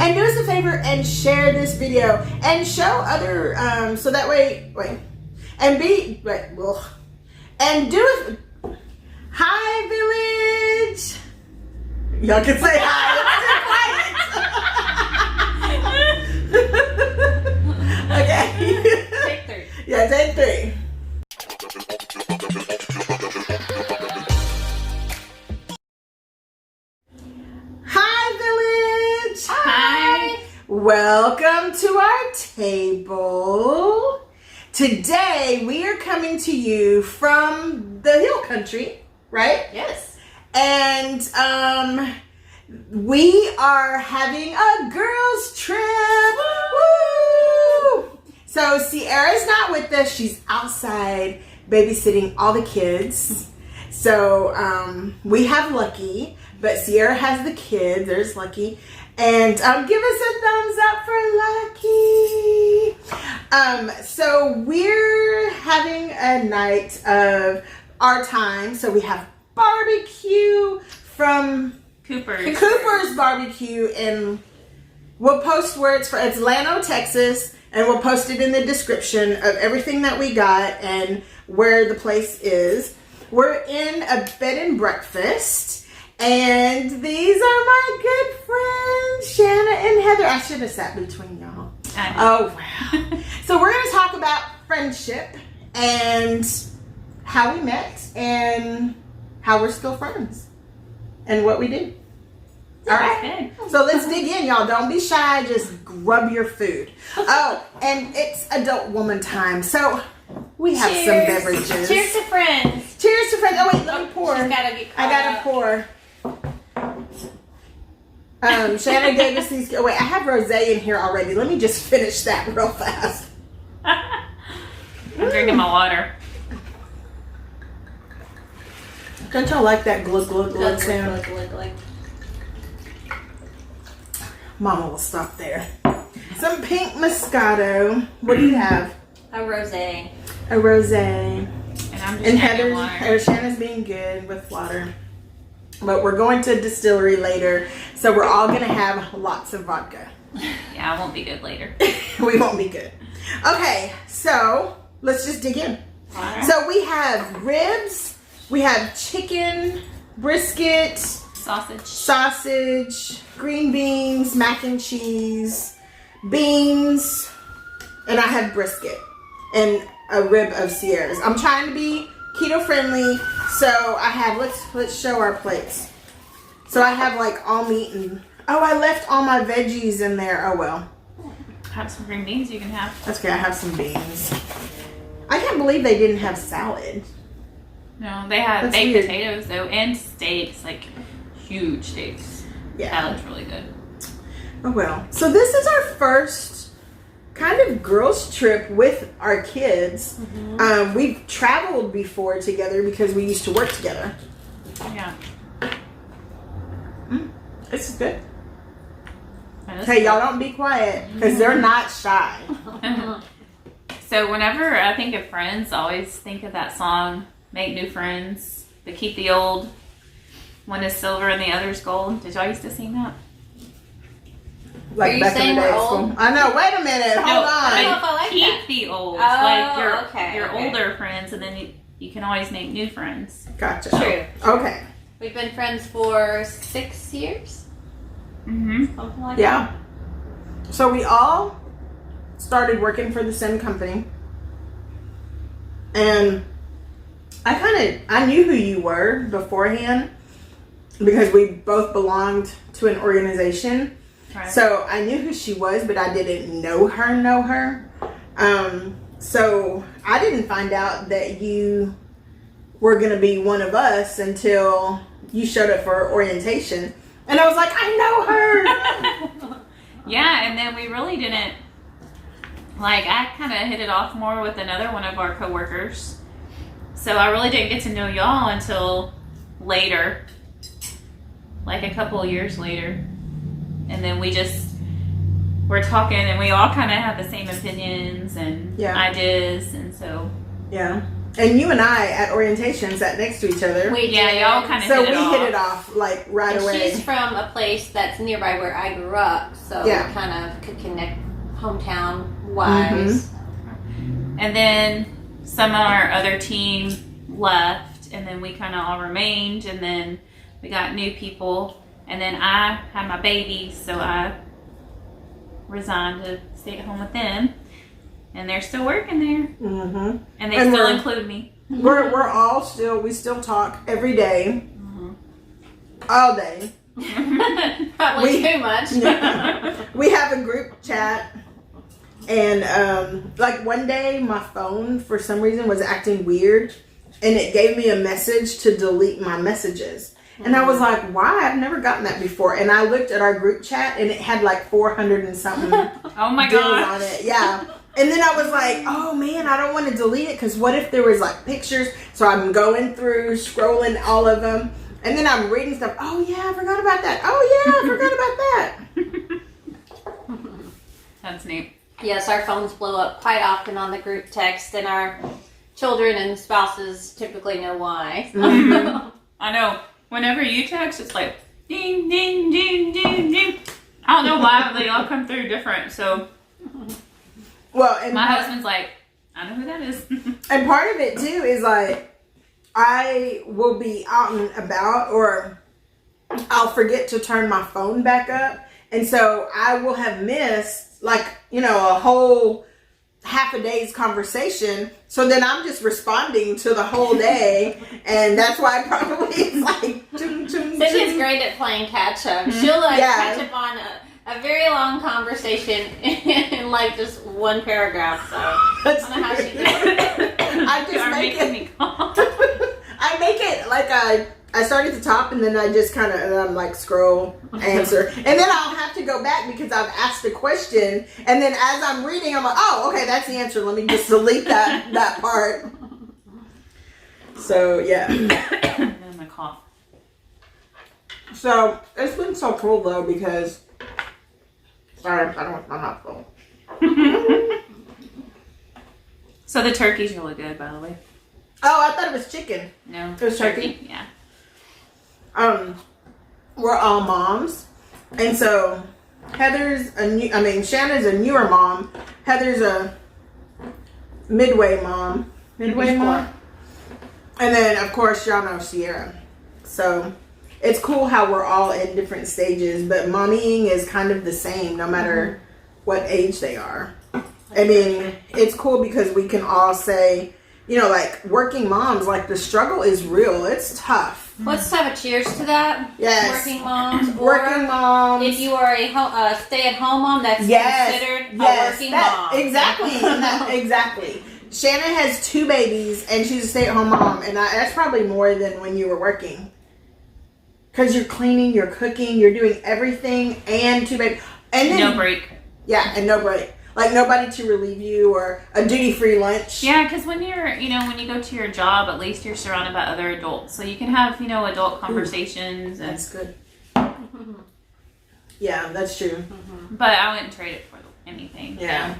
And do us a favor and share this video and show other, so that way, and do it. Hi, village. Y'all can say hi. Okay. Take 3. Yeah, take 3. Welcome to our table. Today we are coming to you from the hill country, right? Yes. And we are having a girls trip. Woo! So Sierra's not with us. She's outside babysitting all the kids. So we have Lucky, but Sierra has the kids. There's Lucky. And give us a thumbs up for Lucky. So we're having a night of our time. So we have barbecue from Cooper's Barbecue, and we'll post where it's from. It's Llano, Texas, and we'll post it in the description of everything that we got and where the place is. We're in a bed and breakfast. And these are my good friends, Shanna and Heather. I should have sat between y'all. Oh, wow. So we're going to talk about friendship and how we met and how we're still friends and what we do. All right. So let's dig in, y'all. Don't be shy. Just grub your food. Oh, and it's adult woman time. So we have some beverages. Cheers to friends. Cheers to friends. Oh, wait, let me pour. I gotta pour. Shannon gave us these. Oh, wait, I have rosé in here already. Let me just finish that real fast. I'm drinking my water. Don't y'all like that glug glug glug sound? Glug. Mama will stop there. Some pink Moscato. What do you have? A rosé. A rosé. And I'm just drinking water. Shanna's being good with water. But we're going to a distillery later, so we're all going to have lots of vodka. Yeah, I won't be good later. We won't be good. Okay, so let's just dig in. Right. So we have ribs, we have chicken, brisket, sausage, green beans, mac and cheese, beans, and I have brisket and a rib of Sierra's. I'm trying to be keto friendly, so I have, let's show our plates. So I have like all meat and, oh, I left all my veggies in there. Oh well. Have some green beans you can have. That's okay, I have some beans. I can't believe they didn't have salad. No, they had baked potatoes though, and steaks, like huge steaks. Yeah. That looks really good. Oh well. So this is our first kind of girls trip with our kids. Mm-hmm. We've traveled before together because we used to work together. Yeah. This is good. Hey, y'all don't be quiet because they're not shy. So whenever I think of friends, I always think of that song, Make New Friends, but keep the old. One is silver and the other's gold. Did y'all used to sing that? Like back in the day at school. I know. Wait a minute. Hold on. I don't know if I like keep that. The old. Like your older friends, and then you can always make new friends. Gotcha. True. Okay. We've been friends for 6 years. Mm-hmm. Something like that. So we all started working for the same company, and I knew who you were beforehand because we both belonged to an organization. Right. So I knew who she was, but I didn't know her. So I didn't find out that you were going to be one of us until you showed up for orientation. And I was like, I know her. Yeah, and then we really didn't, like, I kind of hit it off more with another one of our coworkers. So I really didn't get to know y'all until later, like a couple of years later. And then we just were talking, and we all kind of have the same opinions and ideas, and so yeah. And you and I at orientation sat next to each other. Y'all kind of so we hit it off like right and away. She's from a place that's nearby where I grew up, so we kind of could connect hometown wise. And then some of our other team left, and then we kind of all remained, and then we got new people, and then I had my baby, so I resigned to stay at home with them, and they're still working there, and they still include me. We're all we still talk every day, all day. Probably too much. We have a group chat. And like one day my phone for some reason was acting weird and it gave me a message to delete my messages. And I was like, why? I've never gotten that before. And I looked at our group chat and it had like 400 and something oh my deals god on it. Yeah. And then I was like, oh man, I don't want to delete it because what if there was like pictures? So I'm going through, scrolling all of them. And then I'm reading stuff. Oh yeah, I forgot about that. Oh yeah, I forgot about that. That's neat. Yes, our phones blow up quite often on the group text, and our children and spouses typically know why. I know. Whenever you text, it's like ding, ding, ding, ding, ding. I don't know why, but they all come through different. So, well, and my husband's like, I know who that is. And part of it too is like, I will be out and about, or I'll forget to turn my phone back up, and so I will have missed like, you know, a whole half a day's conversation. So then I'm just responding to the whole day. And that's why probably it's like... Cindy's great at playing catch up. She'll catch up on a very long conversation in like just one paragraph. So I don't know how she does it. I just I make it like I start at the top and then I just kind of, I'm like scroll, answer. And then I'll have to go back because I've asked a question. And then as I'm reading, I'm like, oh, okay, that's the answer. Let me just delete that part. So, yeah. And my cough. So, it's been so cool though because, sorry, I'm not full. So the turkey's really good, by the way. Oh, I thought it was chicken. No. It was turkey? Yeah. We're all moms, and so Shanna's a newer mom. Heather's a midway mom, and then of course Llano, Sierra. So it's cool how we're all in different stages, but mommying is kind of the same no matter what age they are. I mean, it's cool because we can all say, you know, like working moms, like the struggle is real. It's tough. Let's have a cheers to that. Yes. Working moms. Working moms. If you are a stay-at-home mom, that's considered a working mom. Exactly. Exactly. Shannon has 2 babies and she's a stay-at-home mom. And that's probably more than when you were working. Because you're cleaning, you're cooking, you're doing everything and 2 babies. And then, no break. Yeah, and no break. Like nobody to relieve you or a duty-free lunch. Yeah, because when when you go to your job, at least you're surrounded by other adults. So you can have, adult conversations. And, that's good. Yeah, that's true. But I wouldn't trade it for anything. Yeah.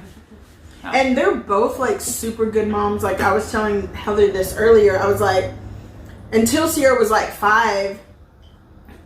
So. And they're both like super good moms. Like I was telling Heather this earlier. I was like, until Sierra was like 5,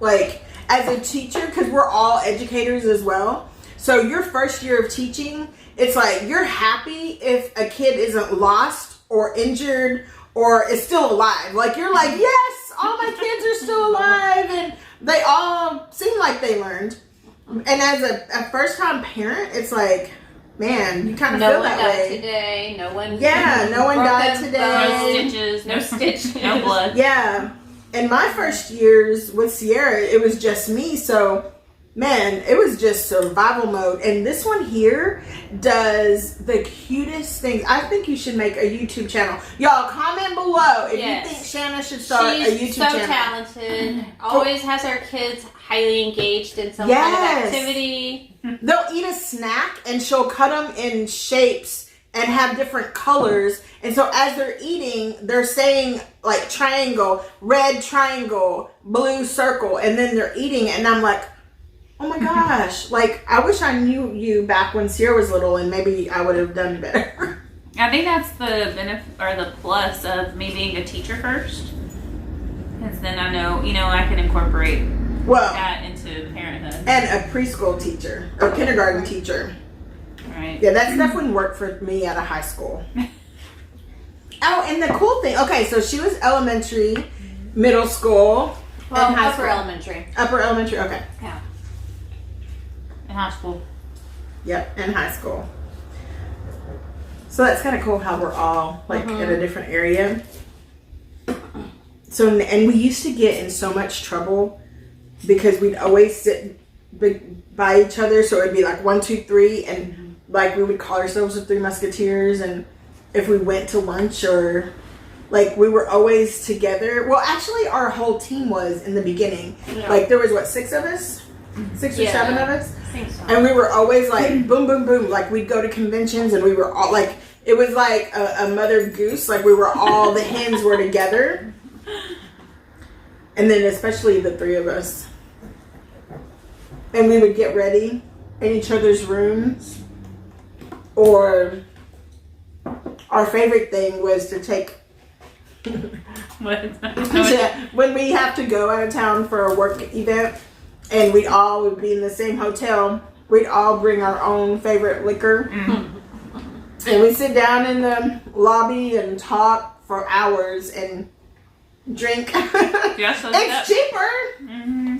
like as a teacher, because we're all educators as well. So your first year of teaching, it's like you're happy if a kid isn't lost or injured or is still alive. Like you're like, yes, all my kids are still alive and they all seem like they learned. And as a first-time parent, it's like, man, you kind of feel that way. No one died today. No one. Yeah, no one died today. No stitches, no blood. Yeah. In my first years with Sierra, it was just me, so... Man, it was just survival mode. And this one here does the cutest things. I think you should make a YouTube channel. Y'all, comment below if you think Shanna should start a YouTube channel. She's so talented. Always has her kids highly engaged in some kind of activity. They'll eat a snack and she'll cut them in shapes and have different colors. And so as they're eating, they're saying like triangle, red triangle, blue circle. And then they're eating and I'm like, oh my gosh, like I wish I knew you back when Sierra was little and maybe I would have done better. I think that's the benefit or the plus of me being a teacher first. Because then I know, I can incorporate that into parenthood. And a preschool teacher or kindergarten teacher. Right. Yeah, that stuff wouldn't work for me at a high school. Oh, and the cool thing. Okay, so she was elementary, middle school, and high school. Elementary. Upper elementary, okay. Yeah. In high school. Yep, and high school. So that's kind of cool how we're all in a different area. So, and we used to get in so much trouble because we'd always sit by each other. So it'd be like 1, 2, 3, and like we would call ourselves the Three Musketeers. And if we went to lunch or like we were always together. Well, actually, our whole team was in the beginning. Yeah. Like there was 6 of us, 6 or 7 of us, I think so. And we were always like boom, boom, boom. Like we'd go to conventions and we were all like. It was like a mother goose. Like we were all, the hens were together. And then especially the 3 of us. And we would get ready in each other's rooms. Or our favorite thing was to take... when we have to go out of town for a work event and we all would be in the same hotel, we'd all bring our own favorite liquor. Mm-hmm. And we sit down in the lobby and talk for hours and drink. Yes, it's cheaper. Mm-hmm.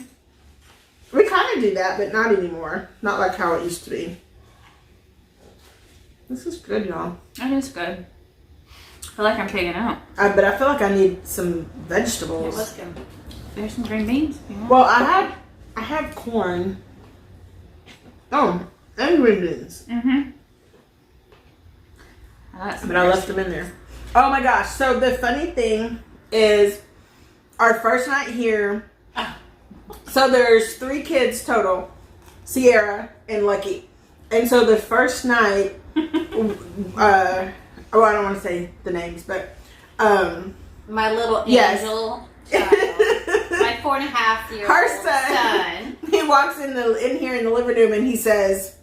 We kind of do that, but not anymore. Not like how it used to be. This is good, y'all. It is good. I feel like I'm pigging out. But I feel like I need some vegetables. Yeah, let's go. There's some green beans. Well, I have corn. Oh, and green beans. Mm-hmm. But I left them in there. Oh my gosh. So the funny thing is our first night here. So there's 3 kids total. Sierra and Lucky. And so the first night, I don't want to say the names, but my little angel child, my 4.5-year-old son. He walks in here in the living room and he says,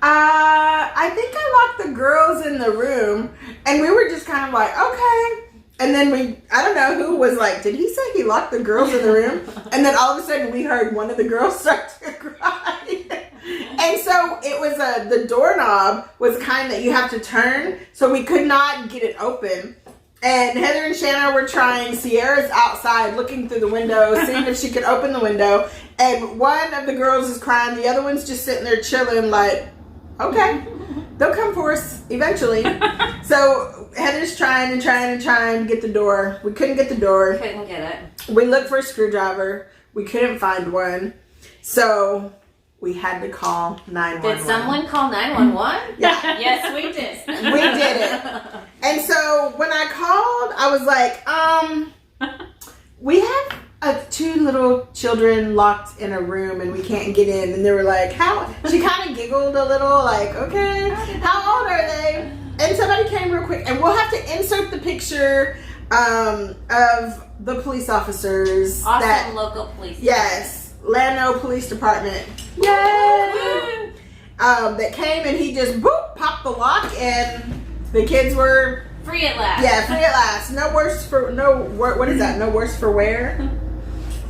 I think I locked the girls in the room. And we were just kind of like, okay. And then I don't know who was like, did he say he locked the girls in the room? And then all of a sudden we heard one of the girls start to cry. And so it was the doorknob was kind that you have to turn. So we could not get it open. And Heather and Shanna were trying. Sierra's outside looking through the window, seeing if she could open the window. And one of the girls is crying. The other one's just sitting there chilling like, okay, they'll come for us eventually. So Heather's trying to get the door. We couldn't get the door. Couldn't get it. We looked for a screwdriver. We couldn't find one. So we had to call 911. Did someone call 911? Yeah. Yes, we did. We did it. And so when I called, I was like, we have 2 little children locked in a room and we can't get in. And they were like, how? She kind of giggled a little like, okay, how old are they? And somebody came real quick. And we'll have to insert the picture of the police officers. Awesome local police. Yes. Llano Police Department. Yay! That came and he just popped the lock and the kids were free at last. Yeah, free at last. What is that? No worse for wear?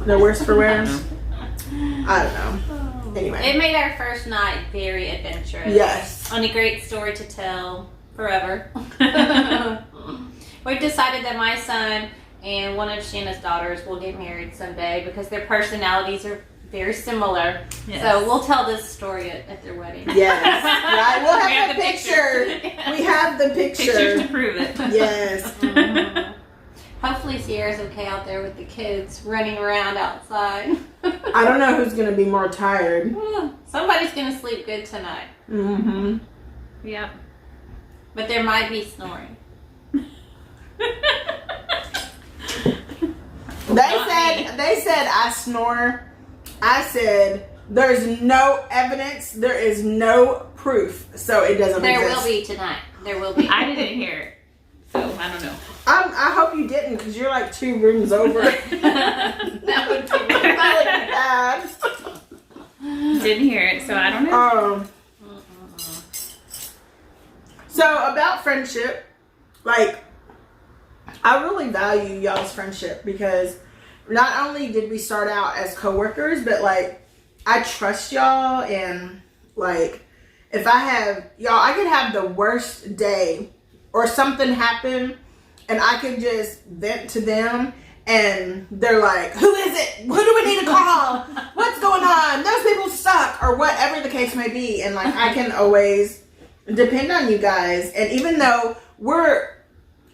No worse for wear? I don't know. Anyway. It made our first night very adventurous. Yes. On a great story to tell forever. We've decided that my son and one of Shanna's daughters will get married someday because their personalities are very similar. Yes. So we'll tell this story at their wedding. Yes. Right. We'll have the picture. We have the picture. Pictures to prove it. Yes. Mm-hmm. Hopefully Sierra's okay out there with the kids running around outside. I don't know who's going to be more tired. Somebody's going to sleep good tonight. Mm-hmm. Yep. But there might be snoring. They said I snore. I said there's no evidence. There is no proof. So it doesn't There exist. will be tonight. There will be. I didn't hear it. So I don't know. I hope you didn't because you're like 2 rooms over. That would be really bad. Didn't hear it, so I don't know. So about friendship, like, I really value y'all's friendship because not only did we start out as coworkers, but like, I trust y'all, and like, if I have y'all, I could have the worst day or something happen, and I could just vent to them, and they're like, "Who is it? Who do we need to call? What's going on? Those people suck," or whatever the case may be, and like, I can always depend on you guys, and even though we're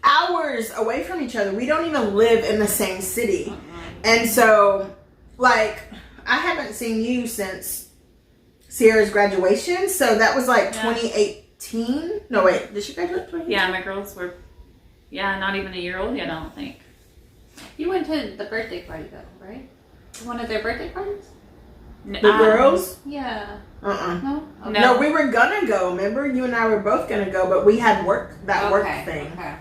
hours away from each other, we don't even live in the same city, and so like, I haven't seen you since Sierra's graduation, so that was like 2018. No, wait, did she graduate 2018? Yeah, my girls were, not even a year old yet, I don't think. You went to the birthday party though, right? One of their birthday parties? The girls? Yeah. No? Okay. No, we were gonna go, remember? You and I were both gonna go, but we had work thing. Okay.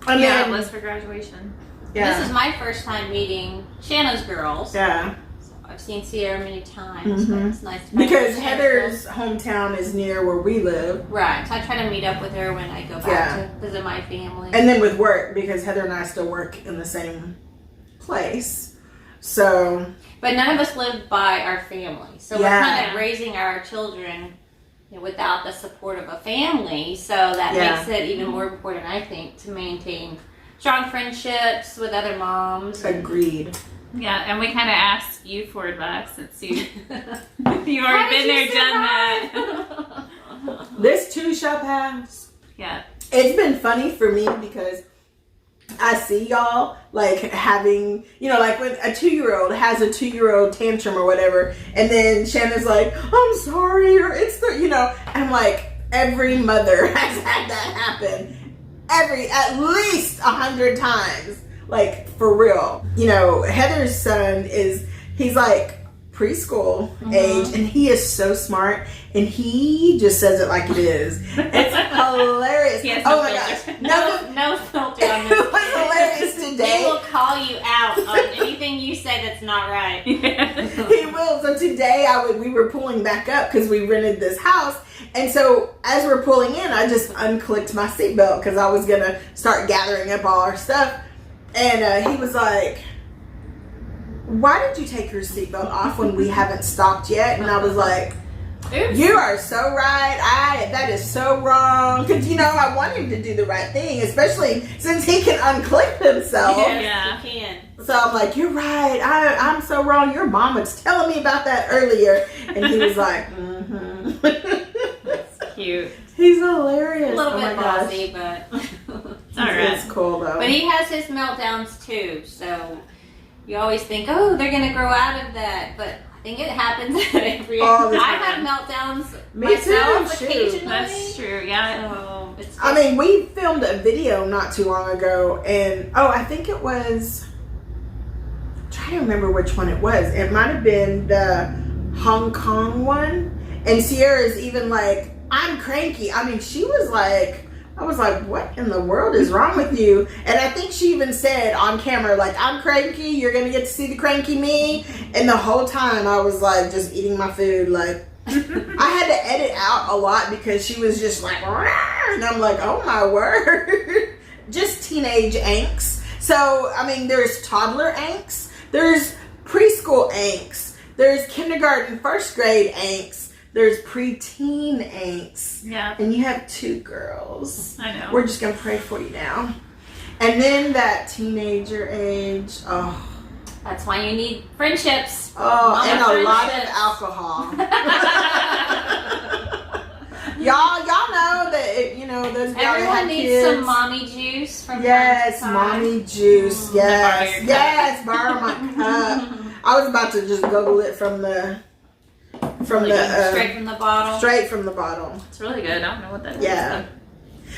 And yeah, then, it was for graduation. Yeah. This is my first time meeting Shanna's girls. Yeah. So I've seen Sierra many times, but it's nice to because meet Heather's hometown is near where we live. Right. So I try to meet up with her when I go back to visit my family. And then with work, because Heather and I still work in the same place. So. But none of us live by our family. So we're kind of raising our children without the support of a family. So that makes it even more important, I think, to maintain strong friendships with other moms. Agreed. Yeah, and we kind of asked you for advice since you you already been there, done that. This too shall pass. Yeah. It's been funny for me because I see y'all like having, like when a 2-year-old has a 2-year-old tantrum or whatever, and then Shanna's like, "I'm sorry," or it's the, I'm like, every mother has had that happen. At least 100 times, like, for real. Heather's son he's like preschool age, and he is so smart, and he just says it like it is. It's hilarious. Oh my gosh, no filter on this. It was hilarious today. He will call you out on anything you say that's not right. He will. So today we were pulling back up because we rented this house. And so as we're pulling in, I just unclicked my seatbelt because I was going to start gathering up all our stuff. And he was like, "Why did you take your seatbelt off when we haven't stopped yet?" And I was like, "Oops. You are so right. That is so wrong." Because, I want him to do the right thing, especially since he can unclip himself. Yeah, he can. So I'm like, "You're right. I'm so wrong. Your mom was telling me about that earlier." And he was like, That's cute. He's hilarious. A little bit bossy, but it's all right. It's cool though. But he has his meltdowns too, so you always think, "Oh, they're gonna grow out of that," but I think it happens every year. I have meltdowns myself occasionally. That's true. Yeah. So we filmed a video not too long ago, and I think it was. I'm trying to remember which one it was. It might have been the Hong Kong one, and Sierra's even like, "I'm cranky." She was like, I was like, "What in the world is wrong with you?" And I think she even said on camera, like, "I'm cranky. You're going to get to see the cranky me." And the whole time I was like, just eating my food. Like, I had to edit out a lot because she was just like, "Rah!" And I'm like, oh my word. Just teenage angst. So, there's toddler angst. There's preschool angst. There's kindergarten, first grade angst. There's preteen angst. Yeah. And you have 2 girls. I know. We're just going to pray for you now. And then that teenager age. Oh. that's why you need friendships. Oh, and a lot of alcohol. Y'all know that, those guys Everyone have needs kids. some mommy juice from Yes, time to time. mommy juice. Yes. Yes, Borrow my cup. I was about to just Google it from the straight from the bottle. Straight from the bottle. It's really good. I don't know what that is. Yeah.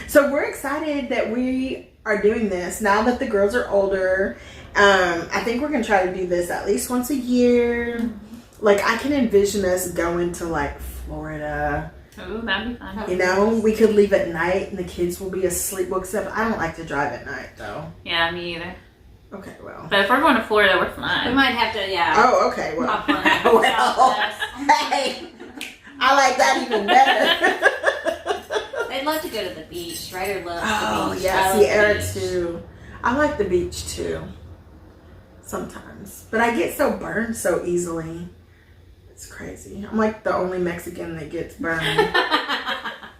So we're excited that we are doing this now that the girls are older. I think we're gonna try to do this at least once a year. Like, I can envision us going to like Florida. Ooh, that'd be fun. We could leave at night and the kids will be asleep. Well, except I don't like to drive at night though. Yeah, me either. Okay, well. But if we're going to Florida, we're We fine. might have to, Oh, okay, well. hop on Well, hey, I like that even better. I'd love to go to the beach. Ryder loves the beach. Oh, yeah, Sierra too. I like the beach too. Sometimes. But I get so burned so easily. It's crazy. I'm like the only Mexican that gets burned.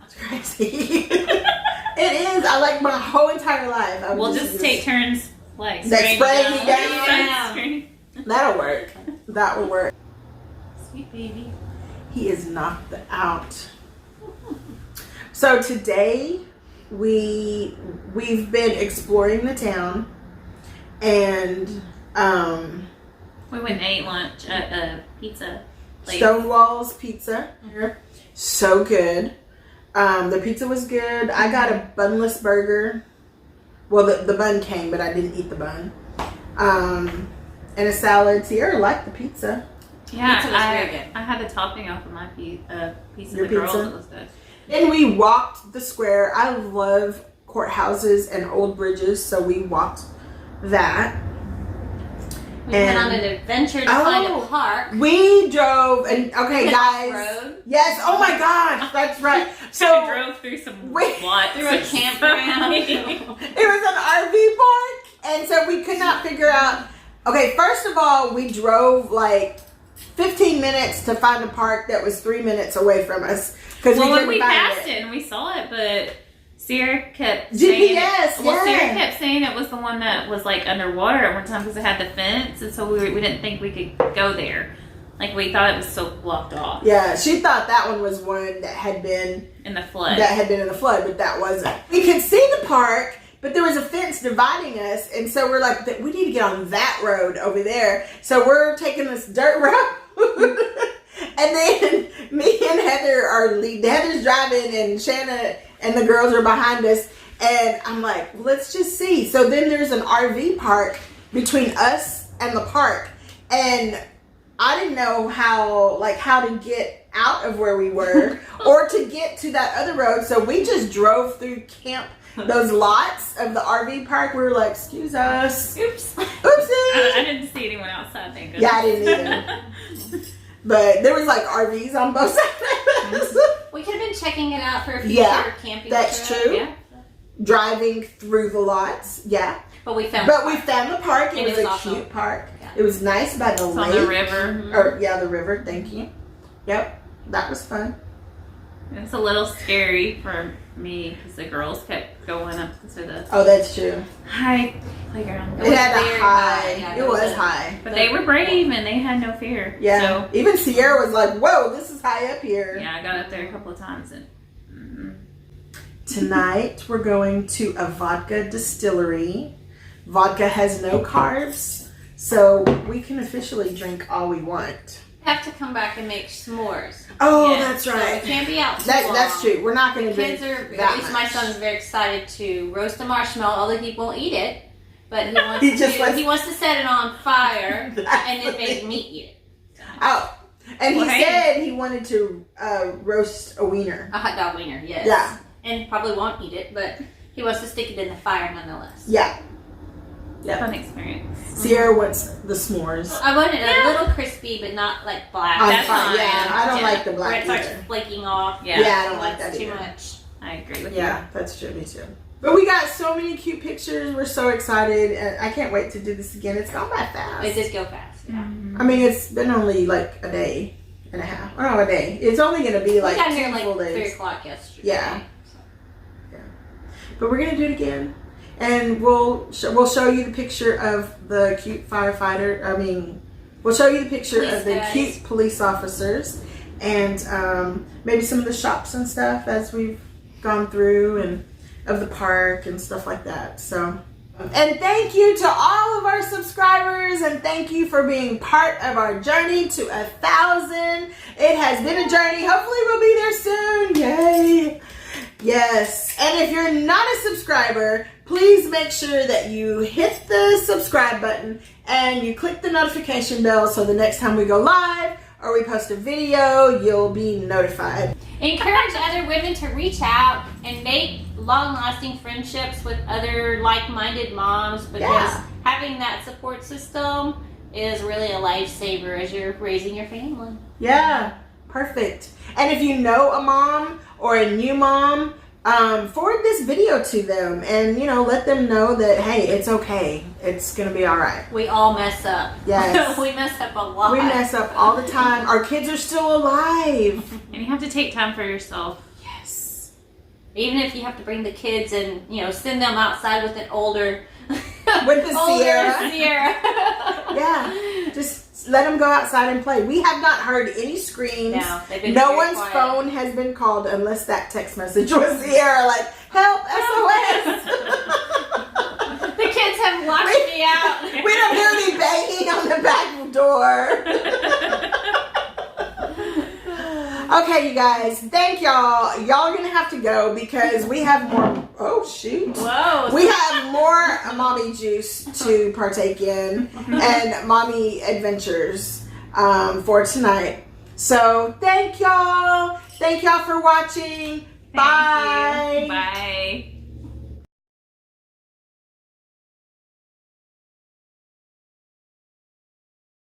It's crazy. It is. I like my whole entire life. We'll just take turns like spraying me down. Yeah. That'll work. That will work. Sweet baby. He is knocked out. So today we've been exploring the town, and we went and ate lunch at a pizza place. Stonewall's Pizza. So good. The pizza was good. I got a bunless burger. Well, the bun came, but I didn't eat the bun. And a salad. Sierra liked the pizza. Yeah, pizza was very good. I had the topping off of my piece of Your the girls. pizza? It was good. Then we walked the square. I love courthouses and old bridges, so we walked that. We went on an adventure to find a park. We drove, and okay, guys. Road. Yes. Oh my gosh, that's right. So we drove through some lots through a campground. It was an RV park, and so we could not figure out. Okay, first of all, we drove like 15 minutes to find a park that was 3 minutes away from us because we passed it and we saw it, but Sierra kept GPS, saying Sierra kept saying it was the one that was like underwater at one time because it had the fence, and so we didn't think we could go there. Like we thought it was so blocked off. Yeah, she thought that one was one that had been in the flood. But that wasn't. We could see the park, but there was a fence dividing us, and so we're like, we need to get on that road over there. So we're taking this dirt road, and then me and Heather are leading. Heather's driving, and Shanna and the girls are behind us, and I'm like, let's just see. So then there's an RV park between us and the park, and I didn't know how to get out of where we were or to get to that other road. So we just drove through those lots of the RV park. We were like, excuse us. Oops. Oopsie. I didn't see anyone outside, thank goodness. Yeah, I didn't either. But there was like RVs on both sides. We could have been checking it out for a future camping that's trip. true. Yeah. Driving through the lots. Yeah. But we found the park. It was a awesome. cute park. Yeah. It was nice by the lake. On the river. Or, yeah, the river. Thank you. Yep. That was fun. It's a little scary for me because the girls kept going up to the that's true. high playground. It had a high. Yeah, it was high. But they were brave and they had no fear. Yeah. So, Even Sierra was like, whoa, this is high up here. yeah, I got up there a couple of times and. Tonight we're going to a vodka distillery. Vodka has no carbs, so we can officially drink all we want. have to come back and make s'mores. Oh, Yeah. that's right. So we can't be out too That's long. true. We're not going to The drink kids are, that at least my much. son's very excited to roast a marshmallow, although he won't eat it. But he wants, he wants to set it on fire and then make me eat it. Oh, and he said he wanted to roast a wiener. A hot dog wiener, yes. Yeah. And probably won't eat it, but he wants to stick it in the fire nonetheless. Yeah. Fun experience. Sierra wants the s'mores. I want it a little crispy, but not like black. That's fine. Yeah, I don't like the Where black it starts either. flaking off. Yeah. Yeah, I don't like That's that too either. much. I agree with you. Yeah, that's true. Me too. But we got so many cute pictures. We're so excited, and I can't wait to do this again. It's gone by fast. It does go fast. Yeah. Mm-hmm. I mean, it's been only like a day and a half. Oh, no, a day. It's only going to be like we got 2 here like full 3 days. o'clock yesterday. Yeah. But we're going to do it again. And we'll show you the picture of the cute firefighter. I mean, we'll show you the picture Police of the guys. cute police officers. And maybe some of the shops and stuff as we've gone through, and of the park and stuff like that. So, and thank you to all of our subscribers, and thank you for being part of our journey to 1,000. It has been a journey. Hopefully we'll be there soon. Yay. Yes. And if you're not a subscriber, please make sure that you hit the subscribe button and you click the notification bell so the next time we go live or we post a video, you'll be notified. Encourage other women to reach out and make long-lasting friendships with other like-minded moms, because having that support system is really a lifesaver as you're raising your family. Yeah, perfect. And if you know a mom or a new mom, forward this video to them and, you know, let them know that, hey, it's okay. It's going to be all right. We all mess up. Yes. We mess up a lot. We mess up all the time. Our kids are still alive. And you have to take time for yourself. Yes. Even if you have to bring the kids and, you know, send them outside with an older... With the Sierra. Yeah. Just let them go outside and play. We have not heard any screams. No, they've been no very one's quiet. phone has been called unless that text message was Sierra, like, help, SOS. The kids have locked me out. We don't hear any banging on the back door. Okay, you guys, thank y'all. Y'all are gonna have to go because we have more. Oh shoot! Whoa! We have more mommy juice to partake in and mommy adventures for tonight. So thank y'all. Thank y'all for watching. Bye. Bye.